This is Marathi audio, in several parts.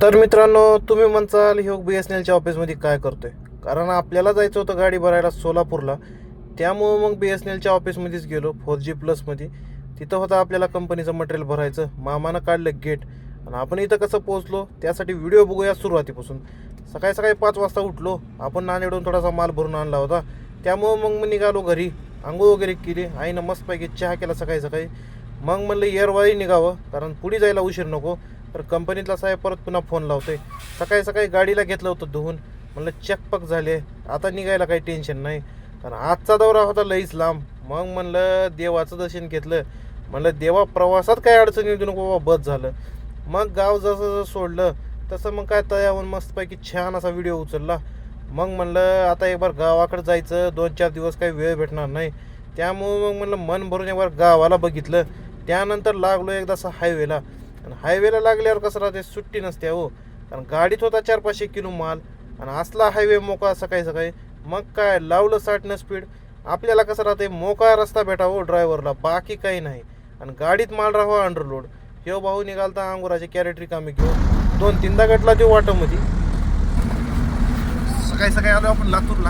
तर मित्रांनो, तुम्ही म्हणसाल ह्यो BSNLच्या ऑफिसमध्ये काय करतोय? कारण आपल्याला जायचं होतं गाडी भरायला सोलापूरला. त्यामुळं मग BSNLच्या ऑफिसमध्येच गेलो 4G प्लसमध्ये. तिथं होतं आपल्याला कंपनीचं मटेरियल भरायचं. मामानं काढलं गेट आणि आपण इथं कसं पोहोचलो त्यासाठी व्हिडिओ बघूया सुरुवातीपासून. सकाळी सकाळी 5 वाजता उठलो. आपण नांदेडहून थोडासा माल भरून आणला होता. त्यामुळं मग निघालो घरी. अंघोळ वगैरे केली. आईनं मस्तपैकी चहा केला सकाळी सकाळी. मग म्हणलं येरवाळी निघावं, कारण पुढे जायला उशीर नको. तर कंपनीतला साहेब परत पुन्हा फोन लावतोय. सकाळी सकाळी गाडीला घेतलं होतं धुवून. म्हणलं चकपक झाले, आता निघायला काही टेन्शन नाही. कारण आजचा दौरा होता लईच लांब. मग म्हणलं देवाचं दर्शन घेतलं. म्हणलं देवा प्रवासात काही अडचण येऊ नको बाबा, बस झालं. मग गाव जसं जसं सोडलं तसं मग काय तयावून मस्तपैकी छान असा व्हिडिओ उचलला. मग म्हणलं आता एक बार गावाकडे जायचं, 2-4 दिवस काही वेळ भेटणार नाही. त्यामुळं मग म्हणलं मन भरून एक बार गावाला बघितलं. त्यानंतर लागलो एकदासा हायवेला. आणि हायवेला लागल्यावर कसं राहते, सुट्टी नसते हो. कारण गाडीत होता 400-500 किलो माल आणि असला हायवे मोकळा सकाळी सकाळी. मग काय लावलं 60 स्पीड. आपल्याला कसं राहते, मोकळा रस्ता भेटावं ड्रायव्हरला, बाकी काही नाही. आणि गाडीत माल राहावा अंडरलोड. ह्यो भाऊ निघालता अंगुराचे कॅरेट रिकामी घेऊन 2-3दा गटला देऊ वाटमध्ये. सकाळी सकाळी आलो आपण लातूरला.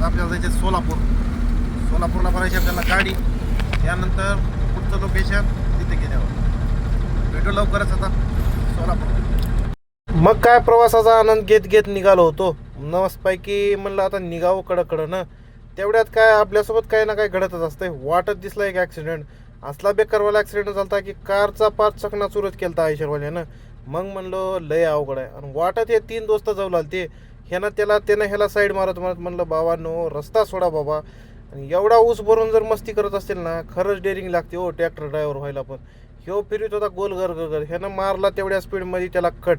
आपल्याला जायचे सोलापूरला भरायची आपल्याला गाडी. त्यानंतर पुढचं लोकेशन तिथे गेल्यावर भेटू लवकरच आता सोलापूर. मग काय प्रवासाचा आनंद घेत घेत निघालो होतो. मस्तपैकी म्हणलं आता निघावं कडकडं. तेवढ्यात काय आपल्यासोबत काही ना काही घडतच असतंय. वाटत दिसला एक ॲक्सिडेंट. असला बेकारवाला ॲक्सिडेंट झाला की कारचा 5 चकना चुरत केलता आयशरवाल्यानं. मग म्हणलो लय अवघड आहे. आणि वाटत हे 3 दोस्त जाऊ लागले. त्यानं ह्याला साईड मारत म्हणलं बाबा नो, रस्ता सोडा बाबा. आणि एवढा ऊस भरून जर मस्ती करत असतील ना, खरंच डेअरिंग लागते हो ट्रॅक्टर ड्रायव्हर व्हायला. पण ह्यो फिरत होता गोल गर. ह्यानं मारला तेवढ्या स्पीडमध्ये त्याला कट.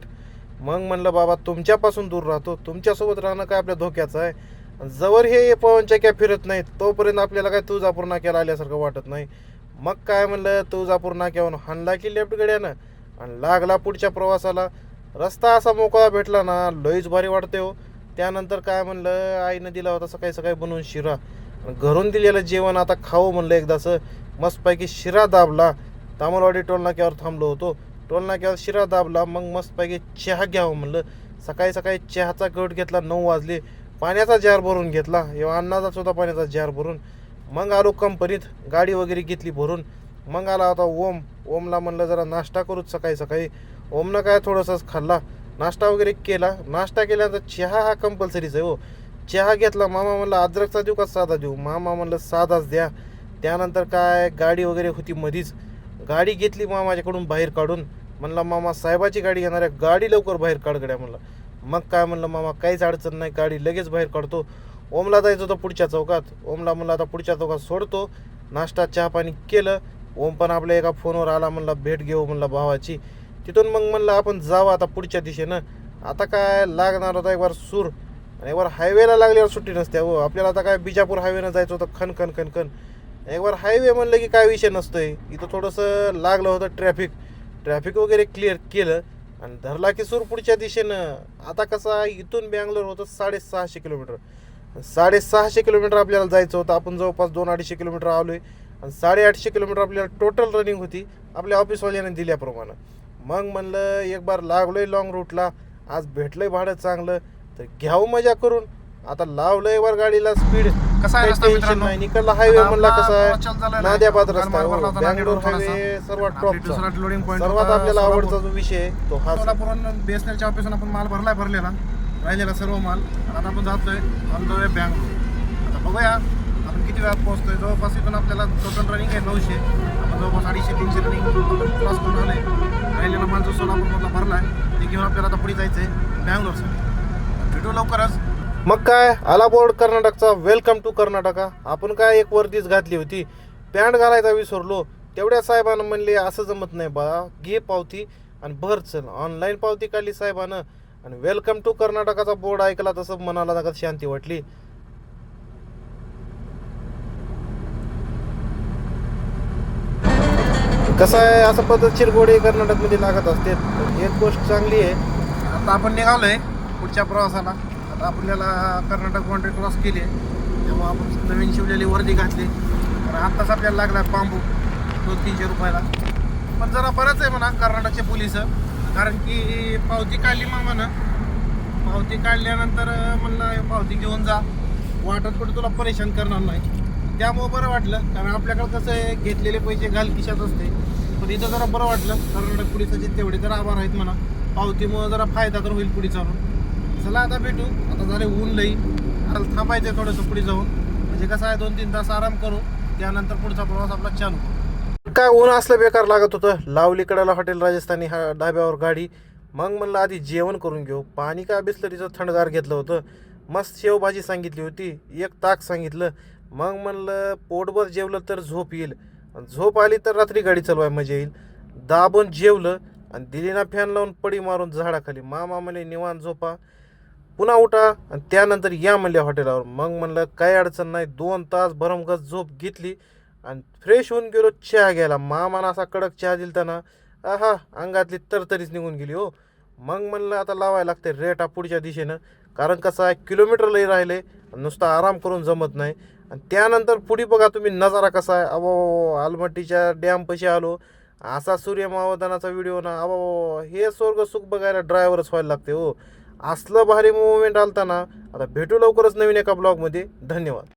मग म्हणलं बाबा तुमच्यापासून दूर राहतो, तुमच्यासोबत राहणं काय आपल्या धोक्याचं आहे. जवळ हे पवनचक्क्या फिरत नाहीत तोपर्यंत आपल्याला काय तुळजापूर नाक्याला आल्यासारखं वाटत नाही. मग काय म्हणलं तुळजापूर नाक्यावरून हाणला की लेफ्ट गड्यानं आणि लागला पुढच्या प्रवासाला. रस्ता असा मोकळा भेटला ना, लईच भारी वाटते हो. त्यानंतर काय म्हणलं, आईनं दिला होता सकाळी सकाळी बनवून शिरा. घरून दिलेलं जेवण आता खावं म्हणलं एकदाचं. मस्तपैकी शिरा दाबला. तामलवाडी टोल नाक्यावर थांबलो होतो. टोल नाक्यावर शिरा दाबला. मग मस्तपैकी चहा घ्यावं म्हणलं. सकाळी सकाळी चहाचा घोट घेतला. 9 वाजले. पाण्याचा जार भरून घेतला. एव्हा अन्नाचाच होता पाण्याचा जार भरून. मग आलो कंपनीत, गाडी वगैरे घेतली भरून. मग आला होता ओमला म्हणलं जरा नाश्ता करूच सकाळी सकाळी. ओमनं काय थोडंसंच खाल्ला, नाश्ता वगैरे केला. नाश्ता केल्यानंतर चहा हा कंपल्सरीच आहे हो. चहा घेतला. मामा म्हणलं अद्रकचा देऊ का साधा देऊ? मामा म्हणलं साधाच द्या. त्यानंतर काय गाडी वगैरे होती मधीच. गाडी घेतली मामाच्याकडून बाहेर काढून. म्हणलं मामा साहेबाची गाडी घेणार आहे, गाडी लवकर बाहेर काढ गड्या म्हणलं. मग काय म्हणलं मामा काहीच अडचण नाही, गाडी लगेच बाहेर काढतो. ओमला जायचं होतं पुढच्या चौकात. ओमला म्हणलं आता पुढच्या चौकात सोडतो. नाश्ता चहा पाणी केलं. ओम पण आपल्या एका फोनवर आला. म्हणला भेट घेऊ म्हणलं भावाची. तिथून मग म्हणलं आपण जावं आता पुढच्या दिशेनं. आता काय लागणार होता एक बार सूर. आणि एक बार हायवेला लागल्यावर सुट्टी नसते हो. आपल्याला आता काय बिजापूर हायवेनं जायचं होतं खन. एक बार हायवे म्हणलं की काय विषय नसतोय. इथं थोडंसं लागलं होतं ट्रॅफिक वगैरे क्लिअर केलं आणि धरला की सूर पुढच्या दिशेनं. आता कसं इथून बँगलोर होतं 650 किलोमीटर. 650 किलोमीटर आपल्याला जायचं होतं. आपण जवळपास 200-250 किलोमीटर आलो आहे. आणि 850 किलोमीटर आपल्याला टोटल रनिंग होती आपल्या ऑफिसवाल्याने दिल्याप्रमाणे. मग म्हणलं एक बार लागलो आहे लॉंग रूटला. आज भेटलं आहे भाडं चांगलं, तर घ्यावं मजा करून. आता लावलं एक बार गाडीला स्पीड. कसा आहे रस्ता मित्रांनो? निकडला हायवे म्हणला कसा आहे, आहे नाद्याबाद रस्ता आहे. बँगलोर हायवे सर्वात टॉपचा, लोडिंग पॉईंट सर्वात आपल्याला आवडता जो विषय आहे तो हा. सोलापूरहून BSNLच्या ऑफिसून आपण माल भरलेला राहिलेला सर्व माल. आणि आता आपण जातोय ऑन द वे बँगलोर. आता बघूया आपण किती वेळात पोहोचतोय. जवळपास इथून आपल्याला टोटल रनिंग आहे 900. आपण जवळपास 250-300 रनिंग क्रॉस करून आले. राहिलेला माल जो सोलापूरमधला भरला आहे ते घेऊन आपल्याला आता पुढे जायचं आहे बँगलोरसाठी. भेटू लवकरच. मग काय आला बोर्ड कर्नाटकचा. Welcome to Karnataka. आपण काय एक वर्दीच घातली होती, पॅन्ट घालायचा विसरलो. तेवढ्या साहेबानं म्हणले असं जमत नाही बा, घे पावती आणि भर चल. ऑनलाईन पावती काढली साहेबानं आणि वेलकम टू कर्नाटकाचा बोर्ड ऐकला तसं मनाला जगात शांती वाटली. कसं आहे, असं पद्धतशीर गोडे कर्नाटकमध्ये लागत असते. एक गोष्ट चांगली आहे. आता आपण निघालोय पुढच्या प्रवासाला. आता आपल्याला कर्नाटक बाउंड्री क्रॉस केली आहे. तेव्हा आपण नवीन शिवलेली वर्दी घातली. तर आत्ताच आपल्याला लागला बांबू 200-300 रुपयाला. पण जरा बरंच आहे म्हणा कर्नाटकचे पोलिस. कारण की पावती काढली मामानं. पावती काढल्यानंतर म्हणलं पावती घेऊन जा, वाटत कुठे तुला परेशान करणार नाही. त्यामुळं बरं वाटलं, कारण आपल्याकडं कसं आहे घेतलेले पैसे घाल खिशात असते. पण इथं जरा बरं वाटलं, कर्नाटक पोलिसाचे तेवढे तर आभार आहेत म्हणा. पावतीमुळं जरा फायदा तर होईल पुढे चालून. चला आता भेटू. आता झाले ऊन लई, आता थांबायचं थोडंसं पुढे जाऊन. म्हणजे कसं आहे 2-3 तास आराम करू, त्यानंतर पुढचा प्रवास आपला चालू करू. काय ऊन असलं बेकार लागत होतं. लावली कडेला हॉटेल राजस्थानी हा डाब्यावर गाडी. मग म्हणलं आधी जेवण करून घेऊ. पाणी काय बिस्लरीचं थंडगार घेतलं होतं. मस्त शेवभाजी सांगितली होती, एक ताक सांगितलं. मग म्हणलं पोटभर जेवलं तर झोप येईल, झोप आली तर रात्री गाडी चालवाय मजा येईल. दाबून जेवलं आणि दिली ना फॅन लावून पडी मारून झाडाखाली. मामा म्हणले निवांत झोपा, पुन्हा उठा आणि त्यानंतर या म्हणले हॉटेलावर. मग म्हणलं काही अडचण नाही. 2 तास भरमगज झोप घेतली आणि फ्रेश होऊन गेलो चहा घ्यायला. मामानं असा कडक चहा दिलता ना, आहा अंगातली तरतरीच निघून गेली हो. मग म्हणलं आता लावायला लागते रेटा पुढच्या दिशेनं, कारण कसं आहे किलोमीटर लई राहिले, नुसता आराम करून जमत नाही. आणि त्यानंतर पुढे बघा तुम्ही नजारा कसा आहे. अबो आलमट्टीच्या डॅमपाशी आलो, असा सूर्यमावदानाचा व्हिडिओ ना, अबो हे स्वर्ग सुख बघायला ड्रायव्हरच व्हायला लागते हो. असलं भारी मुवमेंट आलता ना. आता भेटू लवकरच नवीन एका ब्लॉगमध्ये. धन्यवाद.